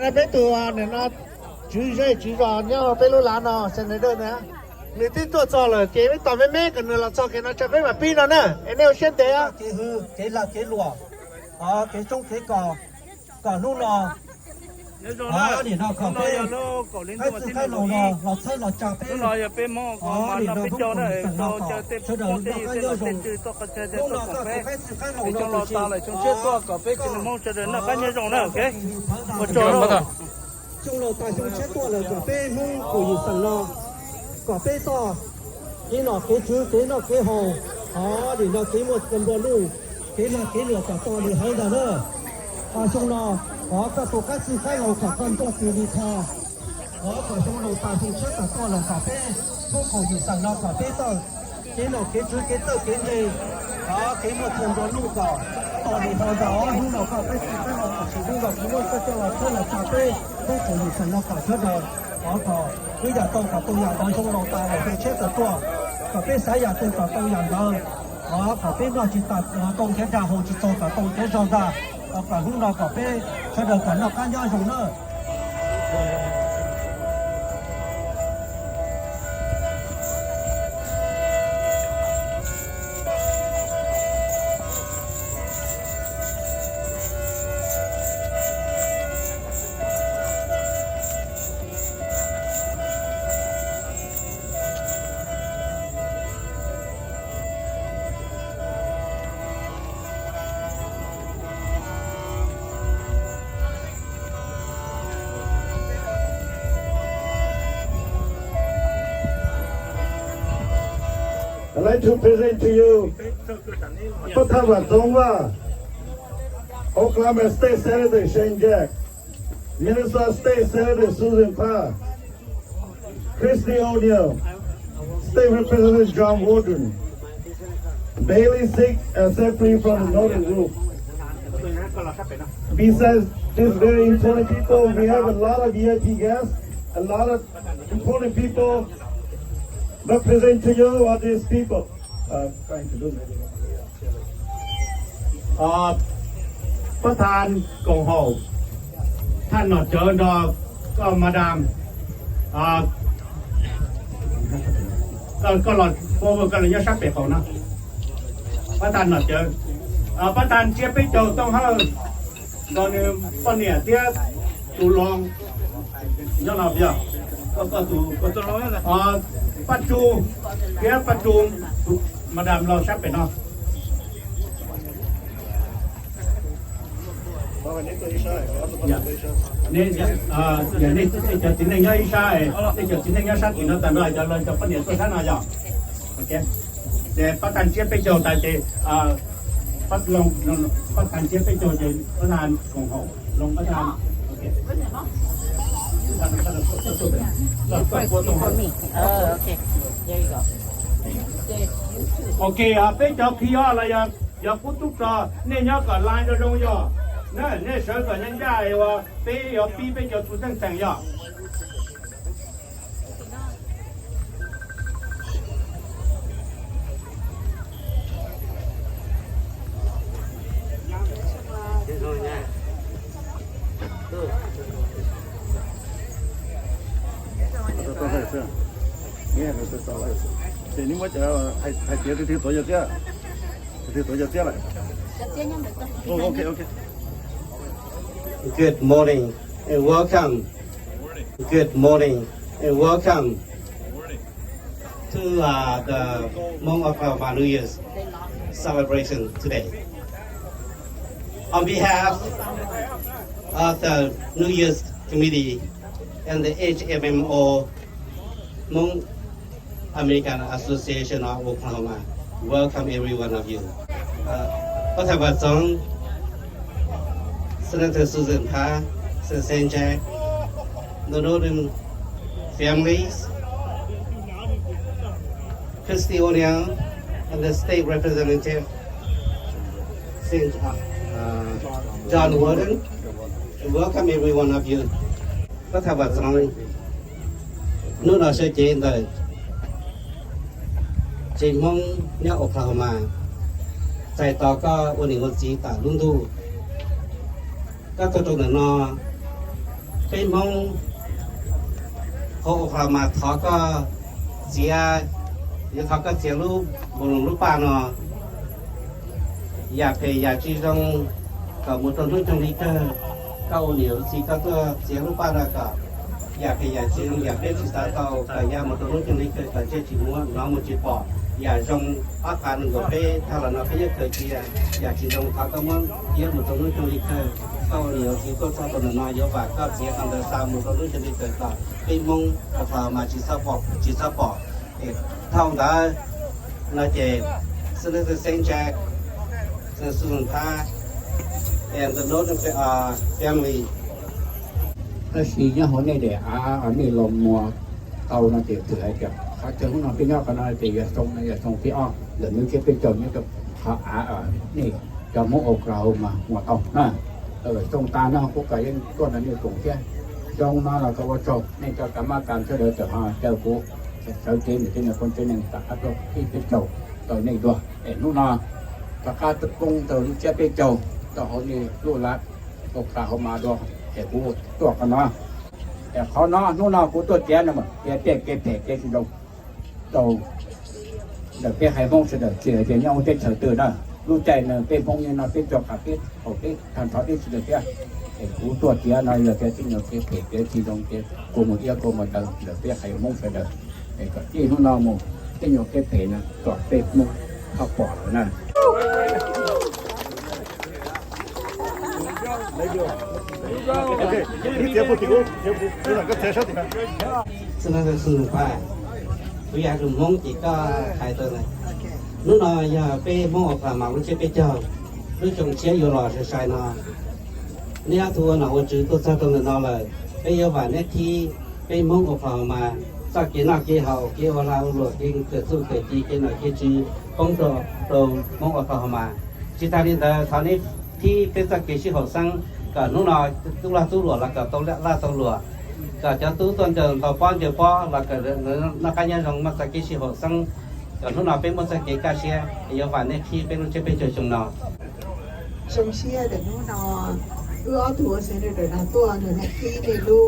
那边多啊，那举着举着，你要被路拦了，现在的呢，你这多早了，给你到外面跟那了，早给那这边嘛变了呢，哎，那要现在啊，给鱼给辣给螺啊给中给搞弄了。啊，你那咖啡，开始开老了，老菜老加啡，啊，你那不搞你等那搞，这个那个要用，弄那个开始开老了，中了大中切多了，咖啡弄可以省了，咖啡多，给那给猪给那给好，啊，你那给我跟着路，给那给了个多厉害的了，啊，中了。ก็ตัวก็ซื้อให้เรากับคนต้องซื้อดีคอก็ช่วงเราตาถึงเชื่อกับตัวเรากับเป้พวกเขาอยู่สั่งเรากับเป้ต้องเกี่ยเราเกี่ยชื่อเกี่ยเต้าเกี่ยเลยเกี่ยหมดเทียมโดนลูกก่อนตอนนี้เราจะรู้เรากับเป้ซื้อให้เรากับซื้อลูกกับลูกก็จะเราเชื่อเรากับเป้พวกเขาอยู่สั่งเรากับเชื่อเราก็ไม่อยากต้องกับตัวอย่างตอนช่วงเราตาเราเป็นเชื่อกับตัวกับเป้สายอยากตัวกับตัวอย่างเรากับเป้เราจิตตัดตรงแค่จ่าหงจิตโตกับตรงแค่จอดาcả hôm nào cà phê cho được cả nó can nhau dùng nữa. I'd like to present to you Oklahoma State Senator Shane Jack, Minnesota State Senator Susan Parr, Christy O'Neill, State Representative John Waldron, Bailey Sick and Separate from the Northern Group. Besides these very important people, we have a lot of VIP guests, a lot of important people represent to you are these people trying to do ประธานกองหอท่านหนอดเจอดอกก็มาดามก็หลอดโปรโมกันเลยชักเปะเขานะประธานหนอดเจอประธานเจี๊ยบไปโจต้องให้ตอนนี้ป้อนเนี่ยเตี้ยตูลองย้อนหลับยาก็ตูลองนั่นแหละปัจจุเพียปัจจุมาดามเราชักไปเนาะนี่อย่างนี้จะจินยังยังใช่จะจินยังชักกินแล้วแต่เราจะปั้นเนี่ยตัวท่านอะไรโอเคแต่ประธานเจี๊ยบไปโจแต่จะประธานเจี๊ยบไปโจจะประธานของเขาลงประธานโอเคOK à, bây giờ khi là giờ phút túc trò nên nhớ cả line cho đông giờ nên sợ cả nhân gia rồi bây giờ tụi sang sang giờ nghe rồi tôi nói thì nếu mà chờ hay thì tôi giờ tiếc thì tôi giờ tiếc lại okay. Good morning and welcome. Good morning and welcome to the month of our New Year's celebration today. On behalf of the New Year's Committee and the HMMO Hmong American Association of Oklahoma, welcome every one of you. Senator Susan Parr, Senator Jack, the Northern families, Christy O'Neill, and the State Representative John Warden. Welcome every one of you. Có thể vật rằng nước nào sẽ chế đời chỉ mong nhớ Oklahoma chạy tàu có ổn định ổn chỉ tại Lundu các tổ chức nó เป็นมงเขาออกมาเขาก็เสียเดี๋ยวเขาก็เสียรูปบนรูปป้าเนาะอยากเพย์อยากจีต้องกับมุตรุ่นตรงนี้ก็เก้าเหนียวสิก็ตัวเสียรูปป้าแล้วก็อยากเพย์อยากจีต้องอยากได้ศึกษาเก้าแต่ยามุตรุ่นตรงนี้ก็แต่เจ้าจีมัวน้องมุจิปออยากจงอาการหนึ่งก็เป้ถ้าเราเนาะเป้เคยเจียอยากจีต้องเขาก็มั่งเยี่ยมุตรุ่นตรงนี้ก็เก้าเหนียวสิก็ชอบตัวน้อยเยอะกว่าก็เสียคำเดินตามมุตรุ่นตรงนี้เกิดก็เป็นมงออกมาจีซับปอเท่านั้นน่าจะซึ่งเป็นเซนแจ็คซึ่งท่า and the note of family ถ้าสีเนี่ยหัวในเดียอันนี้ลมมัวเตาน่าจะถือไอ้เก็บเขาเจอหุ่นพี่น้องกันน่าจะอย่าส่งพี่อ้อเดี๋ยวนึกแค่เป็นจนเนี่ยกับเขานี่จะมุ่งอกเรามาหัวเตาตรงตาหน้าพวกกันยังต้นนั้นนี่ตรงแค่จงมาเราก็ว่าจบนี่จะกรรมการเฉลยแต่หาเจ้ากูเจ้าเจนที่เนี่ยคนเจนหนึ่งตัดก็ที่เป็นเจ้าตัวนี้ด้วยนู่นน่ะตะการตะกงตัวนี้จะเป็นเจ้าตัวเขานี่รู้ละตกขาเขามาด้วยแต่กูตัวกันนะแต่เขาเนาะนู่นน่ะกูตัวแก่น่ะมันแก่เก็บที่เราเดี๋ยวเปี้ยใครบ้องเสด็จเสียเดี๋ยวยังเต้นเฉยตื่นได้รู้ใจเนี่ยเป็นพงยังนอนเป็นจอกขาเป็นเขาเป็นทันทอดที่เสด็จเปี้ยกูตัวแก่นายเดี๋ยวแกที่เนี่ยเก็บที่ตรงเก็บกูหมดเอี้ยกูหมดเดี๋ยวเปี้ยใครบ้องเสด็จก็ที่นู่นน่ะมึงที่เนี่ยเก็บเพนะตัวเป็ดมึงเข้าปอดนั่นซึ่งนั่นก็คือป้าวิญญาณมงจีก็ขายตัวไหนนู่นน่ะอย่าไปมองออกมาไม่ใช่ไปเจ้าหรือจงเชี่ยอยู่หล่อใช่ๆน่ะเนี่ยทัวร์น่ะว่าจืดตัวซาตรงนั้นเลยไปยาวเนี่ยที่ไปมองออกมาสักกี่นักกี่เฮากี่วันเราหลวดกี่เกิดสู้เกิดจีกี่หน่อยกี่จีป้องตัวมองออกมาจิตาดินแต่ตอนนี้ที่เป็นสักกี่ชิเขาสั่งก็นู่นน่ะตู้ละตู้หลวดแล้วก็ตู้ละตู้หลวดก็จะตู้ต้นจะต่อป้อนเดี๋ยวป้อแล้วก็นักการยังมาสักกี่ชิเขาสั่งก็นู่นน่ะเป็นมาสักกี่กาเชียยาวเนี่ยที่เป็นจะเป็นจงนอ中西的นู่นน่ะตัวเสด็จนะตัวหนึ่งที่ได้รู้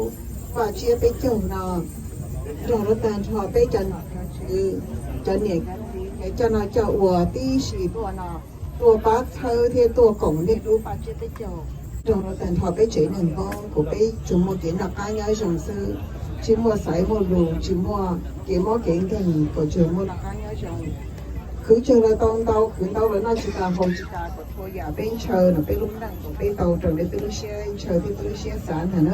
ว่าเชียไปจงน่ะจงรถตันชอบไปจันจันเนี่ยจันน่ะจะวัวที่สี่ตัวน่ะตัวปักเธอที่ตัวกงได้รู้ว่าเชียไปจงรถตันชอบไปเฉยหนึ่งบ้องกูไปจุ่มหมดเกี่ยนักการย้ายส่งซื้อชิมหมดใส่หมดลูชิมหมดเกี่ยหมดเก่งกันก็จุ่มหมดนักการย้ายส่งคือเจอเราต้องเดาคือเดาแล้วน่าจะการหงจิตาก็ทัวอย่าเป็นเชิญไปลุ่มนั่งก็ไปเดาจนได้ไปลุ่มเชี่ยเชิญที่ไปลุ่มเชี่ยสารหัน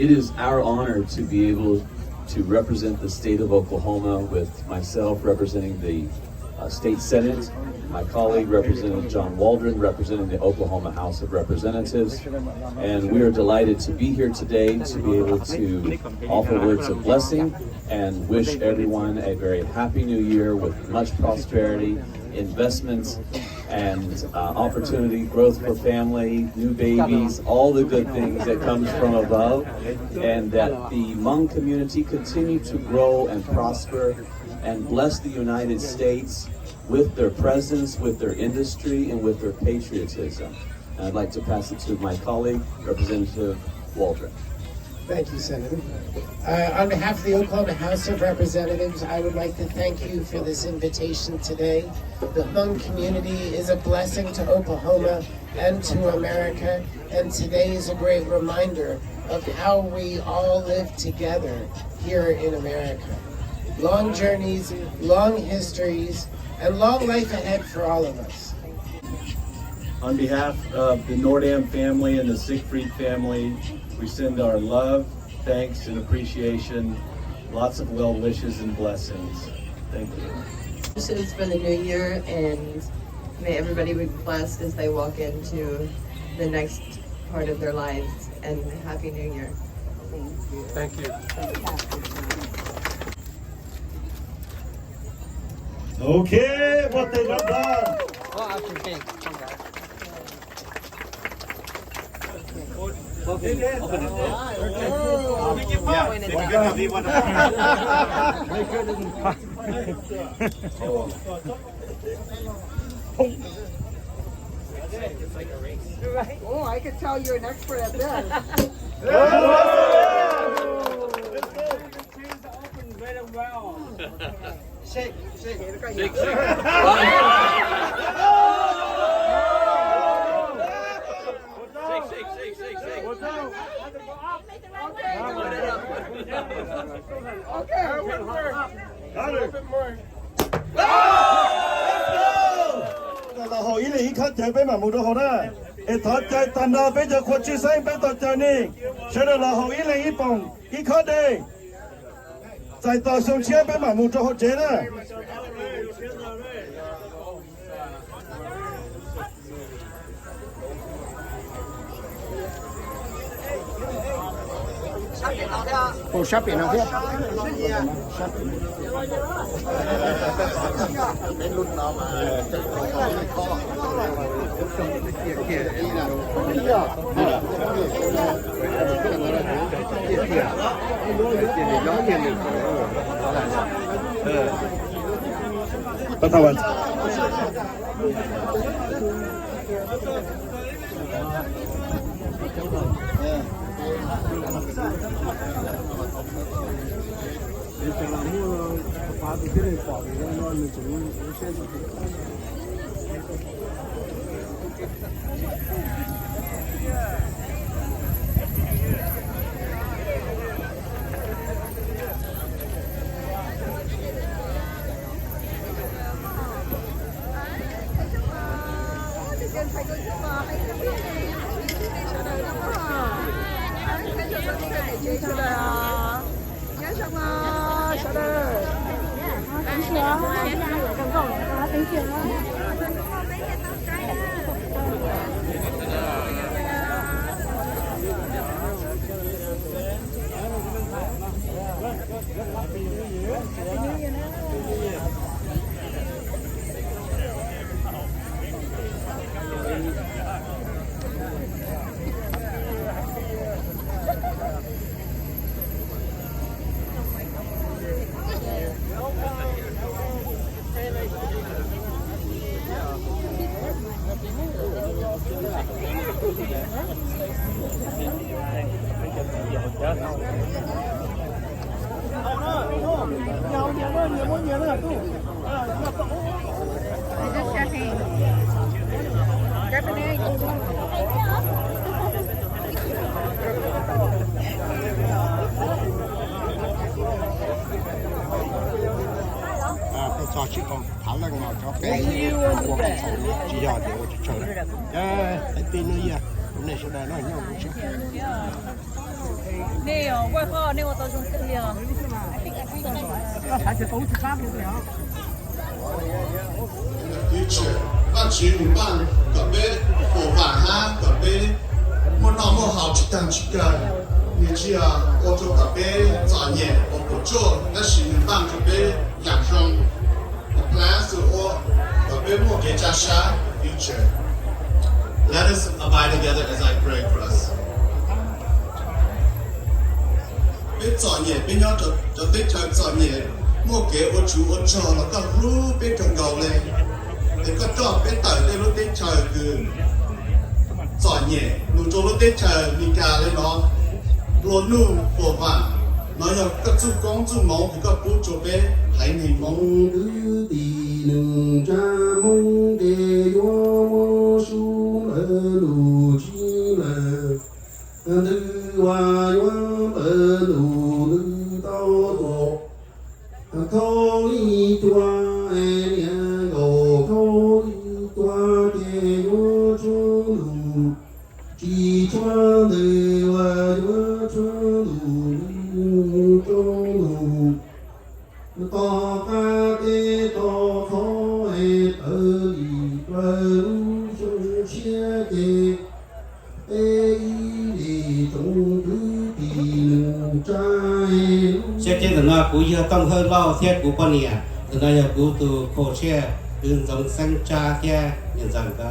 It is our honor to be able to represent the state of Oklahoma with myself representing the state senate, my colleague Representative John Waldron representing the Oklahoma House of Representatives, and we are delighted to be here today to be able to offer words of blessing and wish everyone a very happy new year with much prosperity, investments, and opportunity, growth for family, new babies, all the good things that comes from above, and that the Hmong community continue to grow and prosper and bless the United States with their presence, with their industry, and with their patriotism. And I'd like to pass it to my colleague, Representative Waldron. Thank you, Senator. On behalf of the Oklahoma House of Representatives, I would like to thank you for this invitation today. The Hmong community is a blessing to Oklahoma and to America, and today is a great reminder of how we all live together here in America. Long journeys, long histories, and long life ahead for all of us. On behalf of the Nordam family and the Siegfried family, we send our love, thanks, and appreciation. Lots of well wishes and blessings. Thank you. This has been a new year, and may everybody be blessed as they walk into the next part of their lives. And Happy New Year. Thank you. Okay, what they got done. Oh, I could tell you're an expert at this. là họ ý là ý khát chơi với mà một đứa họ đó, thọ chơi tàn đào bây giờ khoa chữ sinh bây giờ chơi đi, cho nên là họ ý là ý phòng ý khát đi, giải tỏa sông chia với mà một đứa họ chơi đó. Ồ, sắp biển nào thế? Đến lúc nào mà Bắt đầu ăn. cho chị con tháo lần nào cho cái chỉ giờ để tôi chờ đấy cái tin nữa gì hôm nay sẽ đây nói nhau một chút nè quay kho nè tôi dùng cái gì phải chỉ tốn chút khác thôi hả teacher bạn chỉ một bạn cặp bé phổ bản ha cặp bé một năm một học chỉ tăng chỉ cần như chỉ à ô tô cặp bé giỏi nhẹ ô tô chỗ那是你bạn cặp bé养生class or cặp bé một cái cha sa teacher. Let us abide together as I pray for us. Biết giỏi nhẹ biết nhau cho biết chơi giỏi nhẹ một cái ô chú ô trò nó có rú biết cần đầu lên thì có cho biết tới cái lúc biết chơi cứ giỏi nhẹ nụ cho lúc biết chơi mình cả lên nó luôn nụ phổ bản nó giờ các chú con chú máu thì các bố cho bé hãy nhìn mong cứ tì nừng cha mong kề yo mô su mơ lù chi mơ tư hoa yo mơ lù tư tao tổ khâu đi tua em nhà gồ khâu đi tua kề yo chu lù chỉ cho từ hoa yo chu lù chu lù to ca tê to khó e tơ đi qua sung chia kê e đi trong thứ đi nương trai xe trên đường nào cũng giờ tâm hơi lo xe của con nè từ đây giờ cũng từ cổ xe đường dòng xanh cha kia nhận rằng cái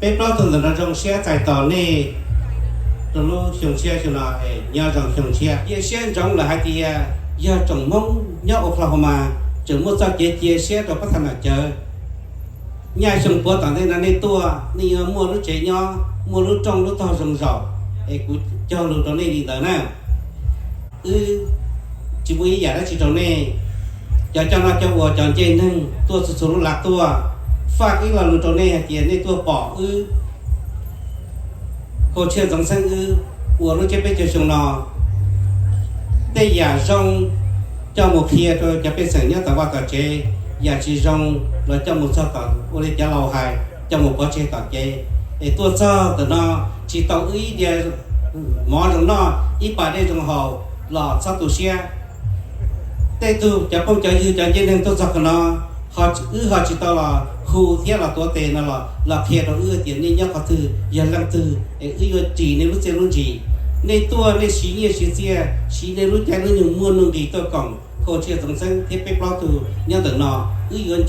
bên đó từ từ trong xe chạy tàu này từ lúc xuống xe cho nó nhớ rằng xuống xe giờ xe trong là hai tia giờ trồng mông nhớ Oklahoma chừng một sao chia xe rồi bắt thành là chờ nhà sông bờ tận đây là này tua này mua lúc trẻ nhỏ mua lúc trong lúc to rồng rò cũng cho lúc đó này đi tới nào chỉ muốn giả đó chỉ trong này cho nó cho vợ chọn trên thân tua số lạc tua phát cái là lúc đó này tiền này tua bỏ cô chơi dòng xanh của lúc chơi bên chơi sông nò tây giả rong cho một kia tôiจะเป็นเสียงเนี้ยแต่ว่าต่อเจอย่าจีรองเราจะมุสต่อวันนี้จะเราหายจะมุปเจต่อเจไอตัวเจ้าแต่นอจีต่ออีเดียหมอตรงนออีป่าได้ตรงหอหล่อสักตัวเชียแต่ตัวจะป้องใจยืนจะยืนหนึ่งตัวสักนอhọ họ chỉ tao là khu thiết làตัวเตนlàเพียรเราtiềnนี่ยังก็คือยันลังคือจีในรู้เจรู้จีในตัวในสีเนี่ยสีในรู้ใจรู้หนึ่งม้วนหนึ่งดีตัวกล่องโคเชียสงสัยที่ไปปลอตัวยังแต่นอ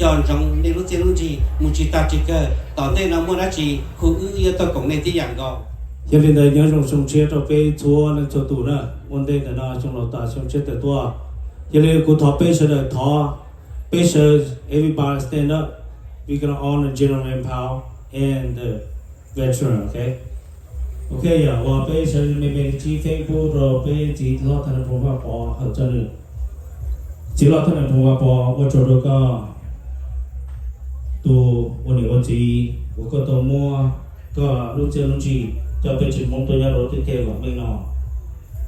จอนจงในรู้เจรู้จีมุจิตาจิเกอร์ตอนเต้นม้วนจีคู่ตัวกล่องในที่อย่างก็ hiện nay đời nhớ trong chia cho cái chúa nên cho tụ nữa vấn đề là nó trong lò ta trong chia từ tua hiện nay cụ thọ bây giờ đời thọ bây giờ everybody stand up we're gonna honor General Manpower and the veteran okay okay yeah và bây giờ mình chỉ Facebook rồi bây chỉ lo thành phố và bỏ ở chỗ này chỉ lo thành phố và bỏ ở chỗ đó có tụ vấn đề gì có tụ mua có lúc chơi lúc gì cho bây giờ mong tôi nhớ rồi tôi kêu của mình nó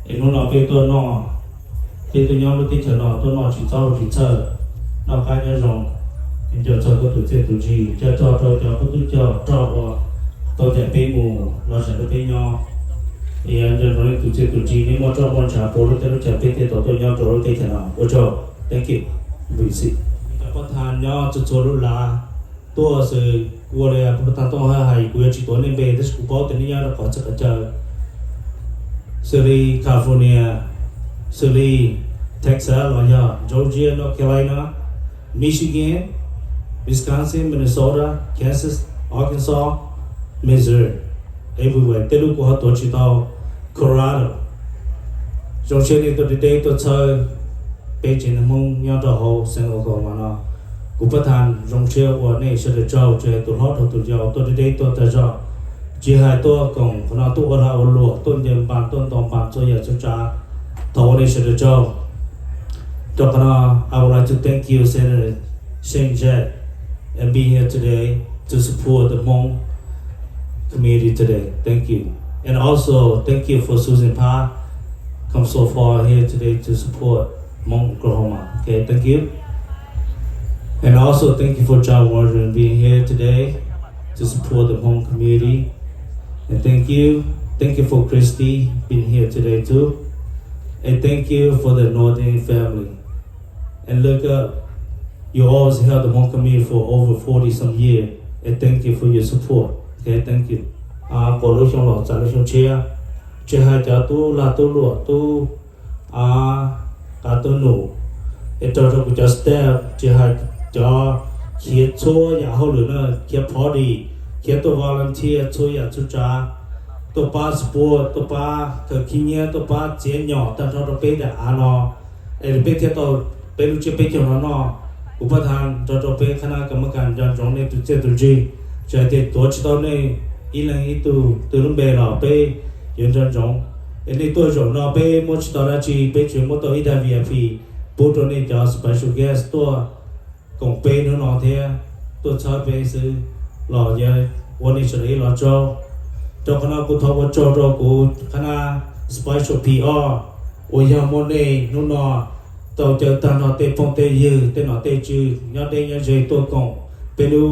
em nó về tôi nó thì tôi nhớ lúc tí chờ nó tôi nó chỉ chờ nó cái nhớ rồi em chờ có tụi chơi tụi gì cho có tụi cho tôi chạy bê mù nó sẽ được bê nhau thì em giờ nói tụi chơi tụi gì nếu mà cho con trả bố lúc tới chạy bê thì tôi nhau rồi thì thế nào tôi cho thank you vì gì có than nhau cho lúc là tôi sẽ qua đây bắt đầu tôi hay chỉ tôi nên về tới school thì nhau là có chờ Surrey, California, Surrey, Texas, Georgia, North Carolina, Michigan, Wisconsin, Minnesota, Kansas, Arkansas, Missouri, everywhere. Tới lúc của họ tổ chức tàu Colorado. Trong chuyến đi tôi đi tôi chơi bây giờ nó mong nhau đó họ sẽ có mà nó cũng bắt thành trong chuyến của này sẽ được trao chơi tôi hót tôi giàu tôi đi tôi tới giờ chỉ hai tôi còn nó tôi ở đâu lúa tôi nhận bàn tôi tổng bàn cho giờ cho trả thầu này sẽ được trao cho nó I would like to thank you Senator Shane Jett and being here today to support the Hmong community today. Thank you. And also thank you for Susan Pa come so far here today to support Hmong Oklahoma. Okay, thank you. And also thank you for John Waldron being here today to support the Hmong community. And thank you for Christy being here today too. And thank you for the Northern family. And look up, you always held the Hmong community for over 40 some years. And thank you for your support. Okay, thank you. Có lúc trong lọ trả lúc trong chia hai cháu tu là tu lụa tu cả tu nụ. Để cho của cháu step chia hai cho kia chua nhà hậu lửa nữa kia party kia tu volunteer chua nhà chua cha tu pa sport tu pa cái kinh nghiệm tu pa chế nhỏ ta cho nó bé để nó để bé theo tao bé lúc chơi bé cho nó cũng bắt hàng cho bé khả năng cầm cái cho trong này tu chơi tu gì chơi thì tổ chức tao này ít lần ít tu lúc bé nó bé yên cho trong để tôi rồi nó bé một tao đã chỉ bé chuyện một tao ít là VIP bố cho nên cho special guest tôi còn bé nữa nó thế tôi chơi bé sư lò giờวันนี้ฉันเองเราเจ้าคณะกูทว่าเจ้ากูคณะ special PR โอ้ยามวันนี้นู่นน่ะตัวเจอตาหน้าเตะปงเตะยืดเตะหน้าเตะจืดยอดเด้งยอดเจตัวกงไปดู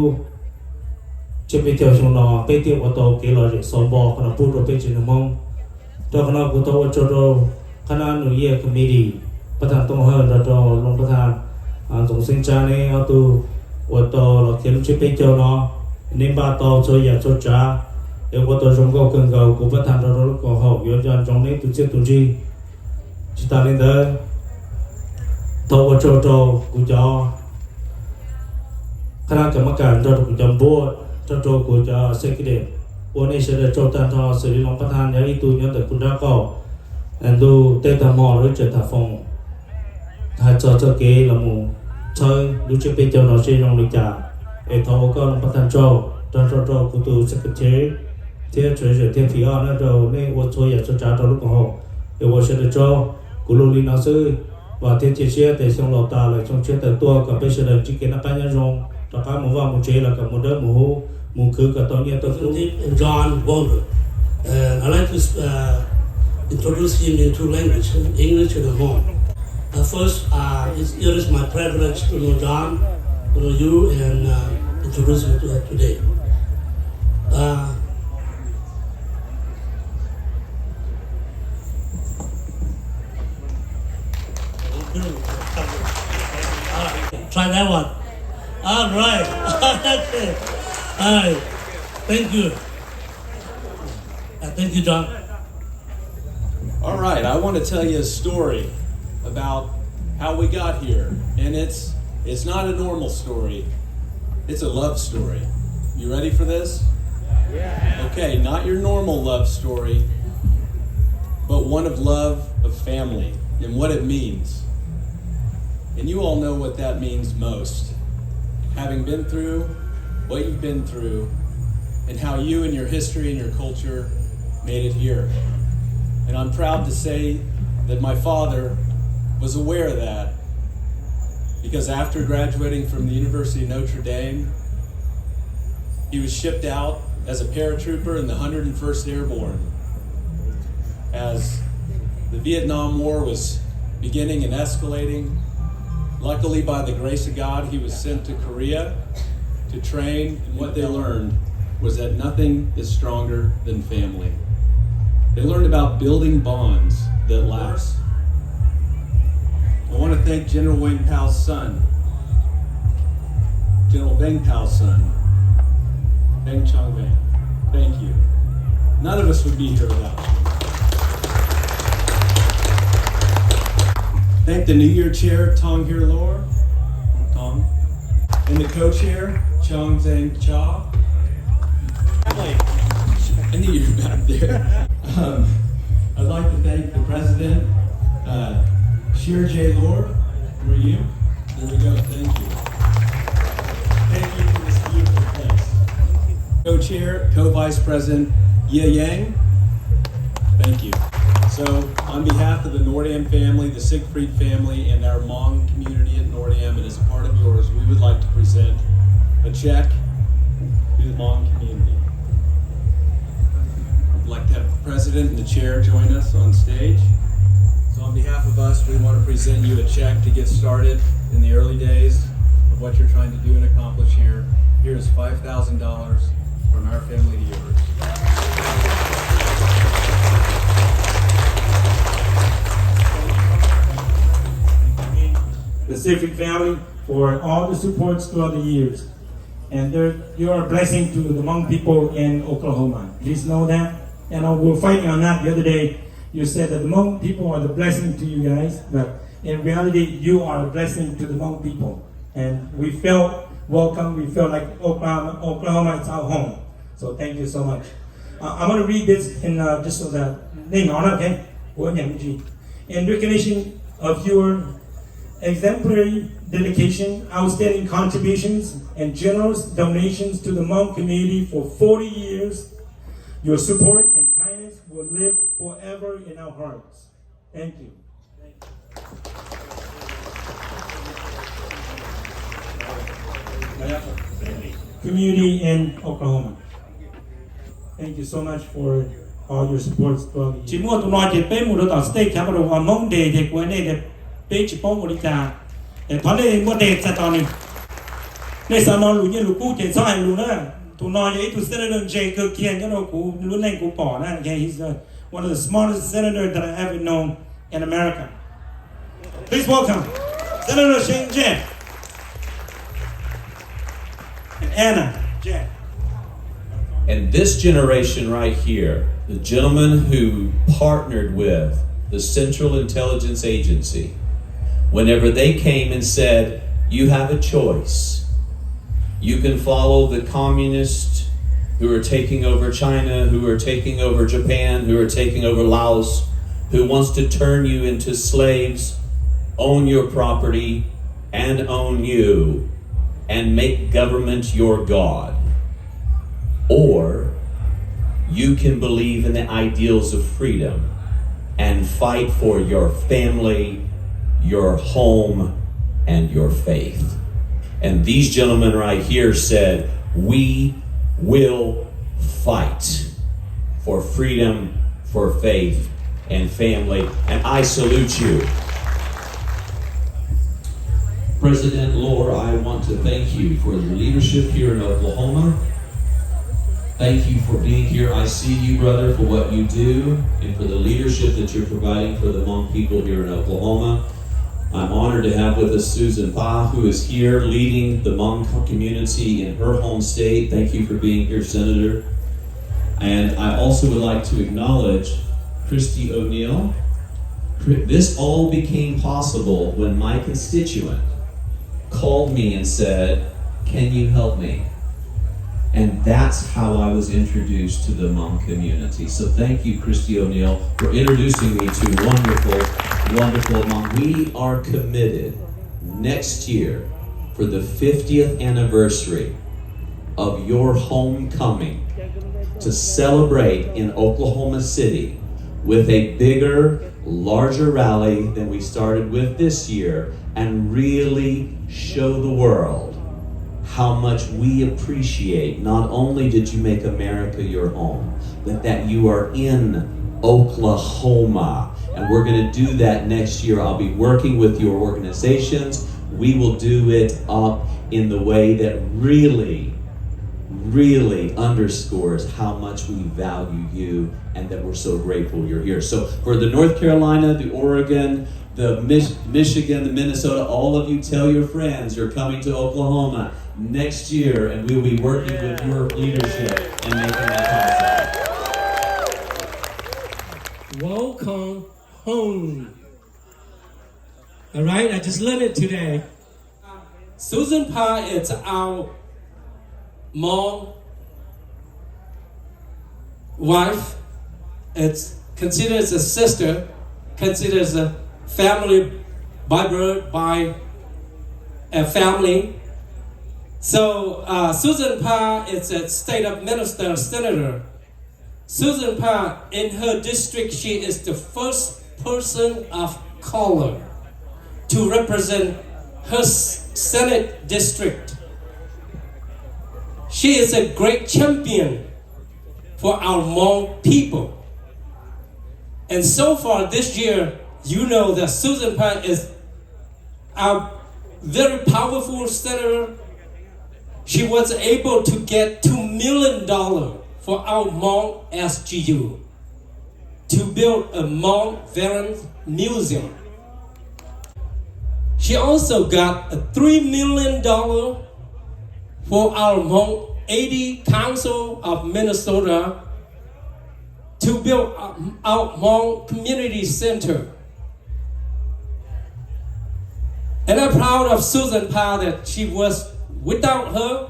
จะไปเที่ยวชมน่ะไปเที่ยวว่าตัวเกล้าจะสอบบอกคณะพูดเราไปจีนมองเจ้าคณะกูทว่าเจ้าคณะหนุ่ยเย่คอมมิตี้ประธานต้องเฮิร์นเราลงประธานส่งเสียงจ้าเนี่ยเอาตัวว่าตัวเราเขียนชื่อไปเจ้าเนาะnên ba tàu cho nhà cho cha em có tàu trong cầu cần cầu cũng bắt thành ra đó có hậu yếu cho trong đấy tụi chết tụi gì chúng ta lên đây tàu có cho cũng cho khả năng cầm cản cho cũng chấm bùa cho cũng cho xe cái đẹp bữa nay sẽ được cho tan thọ xử lý lòng bắt thành nhớ đi tụi nhớ từ cũng đã có anh tu tết tam mò rồi trở thả phòng hai cho cái là mù chơi lúc trước bây giờ nó chơi trong lịch trả để thầu có bắt thành cho của tụ sẽ kết chế thế rồi thế phía nó rồi nên ô tô giờ cho trả cho lúc còn hậu để ô sẽ được cho của lô linh nó sư và thế chia sẻ để xong lọt ta lại trong chuyện từ tua cả bây giờ là chỉ kiến là bao nhiêu rong cho cả một vào một chế là cả một đợt một khứ cả tao nhớ tôi cũng John Waldron. I'd like to introduce him in two languages, English and Hmong. First, it is my privilege to know John, to know you, and introduce you to her today. Try that one. All right. Okay. All right. Thank you. Thank you, John. All right. I want to tell you a story about how we got here, and it's not a normal story. It's a love story. You ready for this? Yeah. Okay. Not your normal love story, but one of love of family and what it means. And you all know what that means most. Having been through what you've been through and how you and your history and your culture made it here. And I'm proud to say that my father was aware of that, because after graduating from the University of Notre Dame, he was shipped out as a paratrooper in the 101st Airborne. As the Vietnam War was beginning and escalating, luckily, by the grace of God, he was sent to Korea to train, and what they learned was that nothing is stronger than family. They learned about building bonds that last. I want to thank General Wayne Powell's son, General Beng Powell's son, Beng Chong Beng. Thank you. None of us would be here without you. Thank the New Year Chair, Tong Hir Lor, Tong, and the co-chair, Chong Zhang Cha. I knew you were back there. I'd like to thank the president, Shir J. Lor. Where are you? There we go. Thank you. Thank you for this beautiful place. Co-chair, co-vice president, Ye Yang. Thank you. So, on behalf of the Nordam family, the Siegfried family, and our Hmong community at Nordam, and as a part of yours, we would like to present a check to the Hmong community. I'd like to have the president and the chair join us on stage. So on behalf of us, we want to present you a check to get started in the early days of what you're trying to do and accomplish here. Here is $5,000 from our family to yours. The Siegfried family for all the supports throughout the years. And you are a blessing to the Hmong people in Oklahoma. Please know that. And we were fighting on that the other day. You said that the Hmong people are the blessing to you guys, but in reality, you are a blessing to the Hmong people. And we felt welcome. We felt like Oklahoma is our home. So thank you so much. I'm going to read this in just so that name on, okay? In recognition of your exemplary dedication, outstanding contributions, and generous donations to the Hmong community for 40 years, your support and kindness will live forever in our hearts. Thank you. Community in Oklahoma. Thank you so much for all your support throughout the years. Chỉ mua tụi nó chỉ bé mua đồ tao stay khá bao giờ mong đề thì của này để bé chỉ bao một cha để thoát lên mua đề sẽ tao này để sao nó lú như lú cũ thì sao anh lú nữa tụi nó vậy tụi senator J cực kiên cho nó cũ lú này cũ bỏ nè okay, he's one of the smartest senators that I ever known in America. Please welcome Senator Shane J. and Anna J. And this generation right here, the gentleman who partnered with the Central Intelligence Agency, whenever they came and said, you have a choice. You can follow the communists who are taking over China, who are taking over Japan, who are taking over Laos, who wants to turn you into slaves, own your property, and own you, and make government your God. Or you can believe in the ideals of freedom and fight for your family, your home, and your faith. And these gentlemen right here said, we will fight for freedom, for faith, and family, and I salute you. President Lohr, I want to thank you for your leadership here in Oklahoma. Thank you for being here. I see you, brother, for what you do and for the leadership that you're providing for the Hmong people here in Oklahoma. I'm honored to have with us Susan Pa, who is here leading the Hmong community in her home state. Thank you for being here, Senator. And I also would like to acknowledge Christy O'Neill. This all became possible when my constituent called me and said, "Can you help me?" And that's how I was introduced to the Hmong community. So thank you, Christy O'Neill, for introducing me to wonderful, wonderful Hmong. We are committed next year for the 50th anniversary of your homecoming to celebrate in Oklahoma City with a bigger, larger rally than we started with this year, and really show the world how much we appreciate not only did you make America your home, but that you are in Oklahoma. And we're going to do that next year. I'll be working with your organizations. We will do it up in the way that really underscores how much we value you and that we're so grateful you're here. So for the North Carolina, the Oregon, the Michigan, the Minnesota, all of you tell your friends you're coming to Oklahoma next year, and we'll be working with your leadership and making that possible. Welcome home. All right, I just learned it today. Susan Pa is our Hmong wife. It's considered as a sister, considered as a family by birth, by a family. So Susan Pa is a state of minister, senator. Susan Pa, in her district, she is the first person of color to represent her Senate district. She is a great champion for our Hmong people. And so far this year, you know that Susan Pa is a very powerful senator. She was able to get $2 million for our Hmong SGU to build a Hmong Veterans Museum. She also got a $3 million for our Hmong 80 Council of Minnesota to build our Hmong Community Center. And I'm proud of Susan Pa that she was, without her,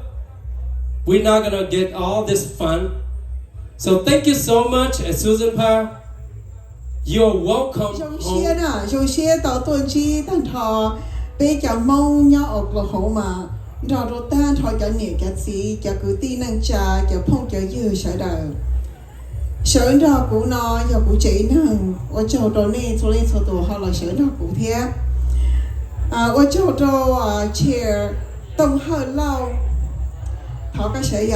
we're not gonna get all this fun. So thank you so much, Susan Pa. You're welcome home. Đó rồi ta thôi cho nhiều cái gì cho cứ tin năng cha cho phong cho dư sợ đời sợ đó cũng nó giờ cũng chỉ năng ở chỗ đó này cho lên số tổ họ là sợ đó cũng thế ở chỗ đó chair tổng hơi lâu họ cái sợ gì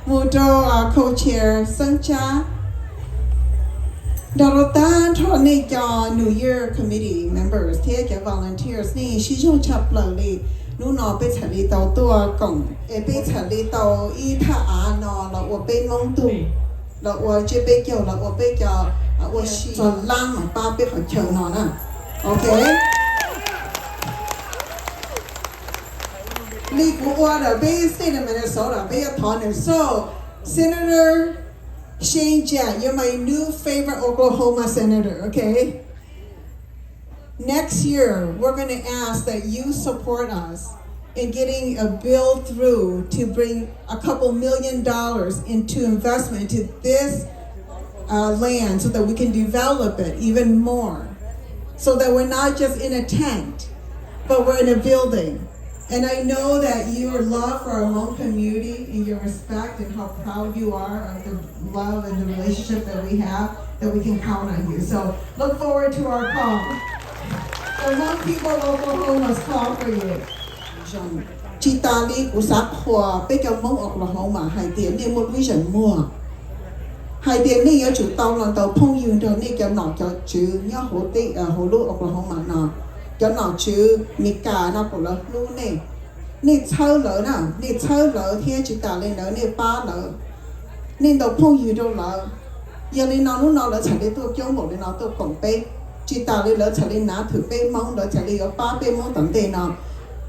một chỗ co-chair sân cha đó rồi ta thôi này cho New Year Committee members thế cho volunteers này sử dụng chập lời đi nụ nọ bị trả lý tàu tua cổng bị trả lý tàu y thả nọ là ở bên mông tù là ở chế bên kiểu là ở bên kiểu ở xí cho lang mà ba biết phải chờ nọ nè ok lý của ở bên state of Minnesota bên thọ này so Senator Shane Jett, you're my new favorite Oklahoma senator, okay? Next year, we're going to ask that you support us in getting a bill through to bring a couple $1 million into investment into this land so that we can develop it even more. So that we're not just in a tent, but we're in a building. And I know that your love for our Hmong community and your respect and how proud you are of the love and the relationship that we have, that we can count on you. So look forward to our call. The Hmong people of Oklahoma's call for you. Chị ta đi của xã Hòa bây giờ Hmong Oklahoma hai tiếng nên một vision mua. hai tiếng này chủ tàu là tàu phong yêu rồi này cho nó cho chứ nhớ hồ tị hồ lúa Oklahoma nó cho nó chứ Mika nó cũng là lúa này này chơi lỡ nè này chơi lỡ thì chỉ ta lên lỡ này ba lỡ nên tàu phong yêu rồi lỡ giờ này nó lúc nào lỡ chạy đi tôi chống một lên nó tôi cộng bê chỉ ta lên lỡ chạy đi ná thử bê mong lỡ chạy đi ở ba bê mong tận tiền nó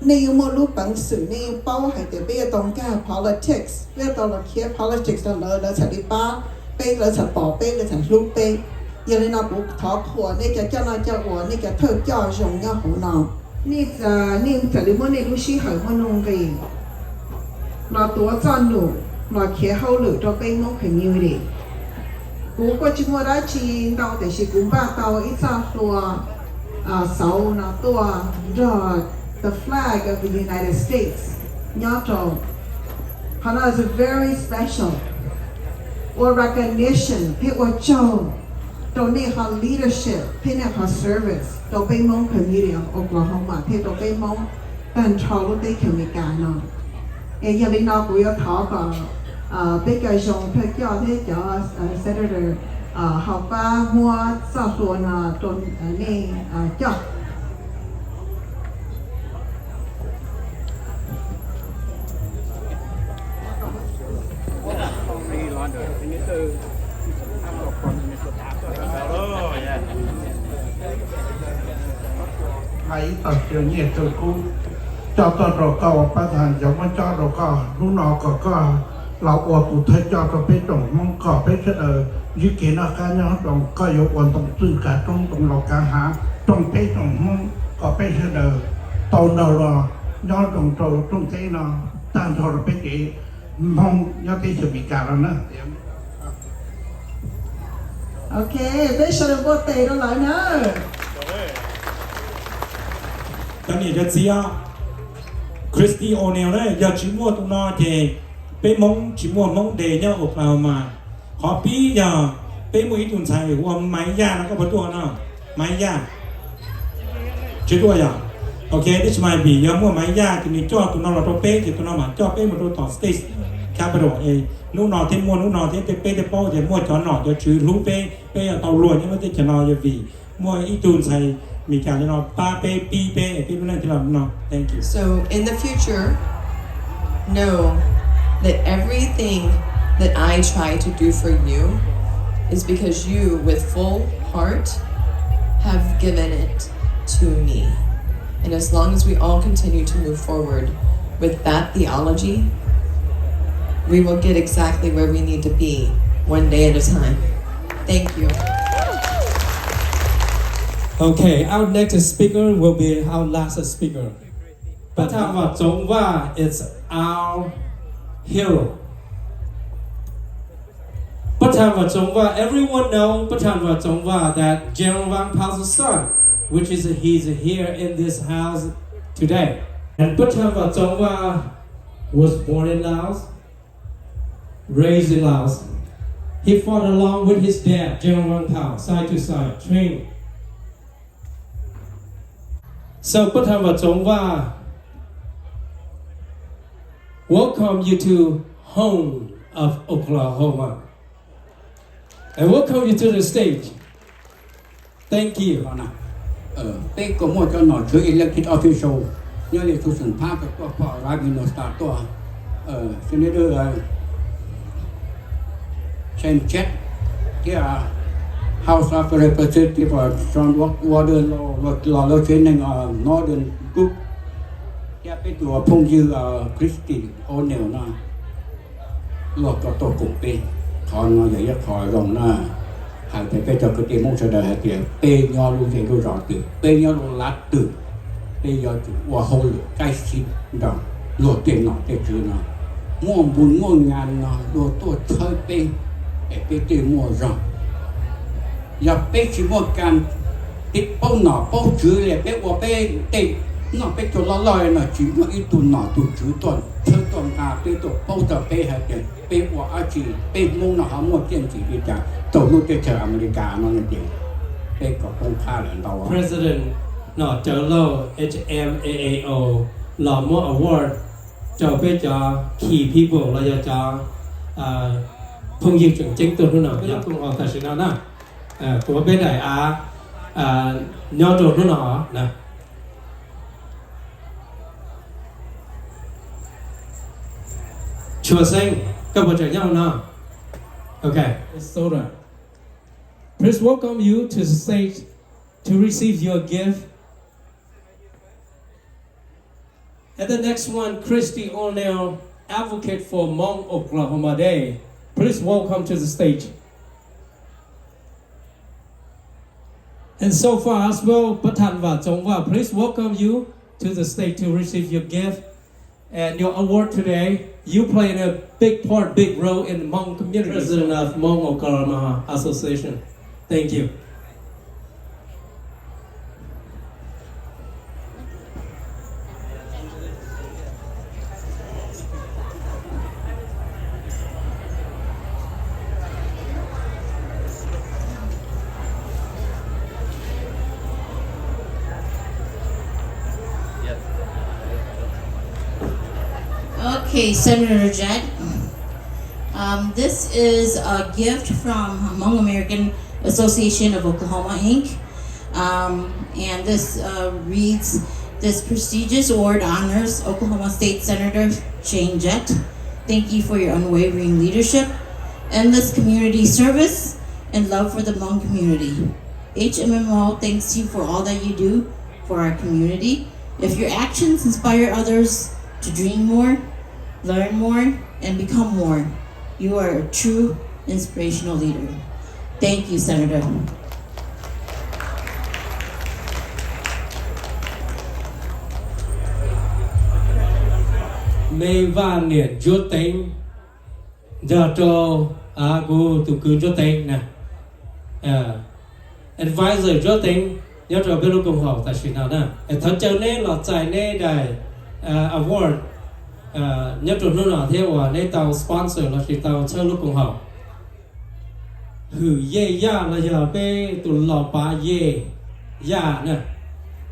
nếu một lúc bằng sự nếu bao hay để bây giờ tổng cả politics bây giờ là kia politics là lỡ chạy đi ba bê lỡ chạy bỏ bê lỡ chạy lúc bê giờ này nó cũng thọ khổ nên cho nó cho của nên cái thơ cho dùng nhau hổ nó nên chạy đi muốn nên lúc xí hỏi muốn nông về nó tua cho nụ nó kia hậu lửa cho bê mong phải nhiều đi cũng có chúng tôi đã chỉ đầu để chỉ cũng ba tàu ít sao tua sáu nó tua rồi the flag of the United States nyato hana is a very special or recognition pe or cho donate her leadership pe her service to be mong community of Oklahoma pe to be mong ban cho lo de community no e ya le na ko yo tha ka pe ka jong pe kya de ja senator học ba hoa sa so na ton ne cho hãy tập cho nhiệt từ cũ cho tôi rồi câu bắt thành giống như cho rồi câu lúc nào có lão ở cụ thể cho tôi biết trong mong có biết sẽ ở dưới kia nó cá nhau trong có yếu quan trọng từ cả trong lò cá há trong biết trong mong có biết sẽ ở tàu đầu rồi do trong thế nó tan thôi rồi biết gì mong do cái sự bị cả rồi nữa. Ok, bây giờ vô tệ đó lại nữa. Cái này là gì à? Christy O'Neil đấy, giờ chỉ mua tụi nó thì bé mong chỉ mua mong để nhau ốc nào mà họ bí giờ bé mua ít tuần sai của máy da nó có bao tuổi nào máy da chứ tuổi à? Ok, this might be giờ mua máy da thì mình cho tụi nó là cho bé thì tụi nó mà cho bé một đôi tỏ state capital lúc nào thêm mua lúc nào thêm bé bao thì mua cho nó cho chứ lúc bé ở tàu luôn nhưng mà thì cho nó giờ vì mua ít tuần sai mình cả cho nó ba bé pi bé bé bên này thì làm nó thank you. So in the future, know that everything that I try to do for you is because you, with full heart, have given it to me. And as long as we all continue to move forward with that theology, we will get exactly where we need to be one day at a time. Thank you. Okay, our next speaker will be our last speaker. Patava Zongwa is our hero. Patava Zongwa, everyone knows Patava Zongwa, that General Wang Pao's son, which is he's here in this house today. And Patava Zongwa was born in Laos, raised in Laos. He fought along with his dad, General Wang Pao, side to side, training. So Patava Zongwa, welcome you to home of Oklahoma. And welcome you to the stage. Thank you. Đây có một cho nó chơi elected official như là chủ sân pháp của họ ra vì nó start to Senator Chen Chet cái House of Representatives John Warden lo chuyên ngành Northern Group cái bên của phong dư Christy O'Neil nó lo có tổ cùng bên còn nó dễ khỏi rồng nó hàng thì bây giờ cái tiền mong chờ đợi thì bên nhau luôn thì luôn rõ từ bên nhau luôn lát từ bây giờ và hồi cái xin đó lột tiền nó để chứ nó mua buồn mua ngàn nó lột tôi chơi bên để bên tiền mua rồng giờ bên chỉ mua can tiếp bao nọ bao chữ là bên và bên tiền nó bên cho lo loi nó chỉ có ít tuần nọ tuần chữ tuần chơi tuần bên tổ bao giờ bên hay tiền bên và chỉ bên mua nó không mua tiền chỉ đi trả tổ lúc để chờ America nó là gì bên có công khai là đâu President nó chờ lâu HMAAO là một award cho bên cho key people là cho phong diệt chuẩn chính từ nó biết cũng ở tại sao nè của bên đại nhau trộn nó nè chùa sinh các bộ trưởng nhau nè okay soda please welcome you to the stage to receive your gift. And the next one, Christy O'Neill, advocate for Hmong Oklahoma Day. Please welcome to the stage. And so far as well, Patan và Chong Va, please welcome you to the stage to receive your gift and your award today. You played a big part, big role in the Hmong community. President of Hmong Oklahoma Association. Thank you. Okay, Senator Jed. This is a gift from Hmong American Association of Oklahoma, Inc. And this reads, this prestigious award honors Oklahoma State Senator Shane Jett. Thank you for your unwavering leadership, endless community service, and love for the Hmong community. HMMO thanks you for all that you do for our community. If your actions inspire others to dream more, learn more, and become more, you are a true inspirational leader. Thank you, Senator. May van niệm chúa tính giờ cho gu tụ cứ chúa tính nè advisor chúa tính nhớ cho bên lúc cùng học tại sự nào nè thật chờ nên là giải nên đại award nhớ cho nó là theo nên tàu sponsor là sự tàu chơi lúc cùng học hử ye ya là giờ bên tụ lọ ba ye ya nè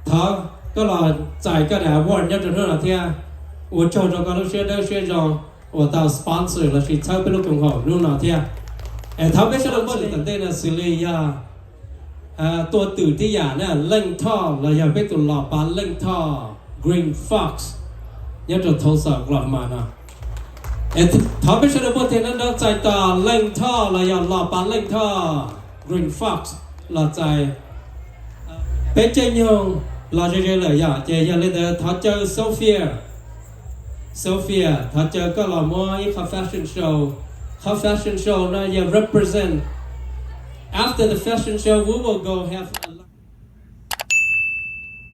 thọ có là giải cái đại award nhớ cho nó là theo 我做咗個老師都學咗，我到 sponsor 了，是抽俾老公學，นู่นน่ะที่頭俾出嚟嗰陣時呢，是你呀，ตัวตื่นที่อย่างเนี่ยเล่งท่อเราอยากไปตัวหลอกปลาเล่งท่อ green fox ยังจะทดสอบกลับมานะถามไปชุดบทที่นั้นเราใจต่อเล่งท่อเราอยากหลอกปลาเล่งท่อ green fox เราใจเป็นเจยงเราจะเลยอยากเจยงเลยแต่ถ้าเจอโซเฟีย Sophia, ถ้าเจอก็เรามองอีก fashion show นะ represent after the fashion show we will go have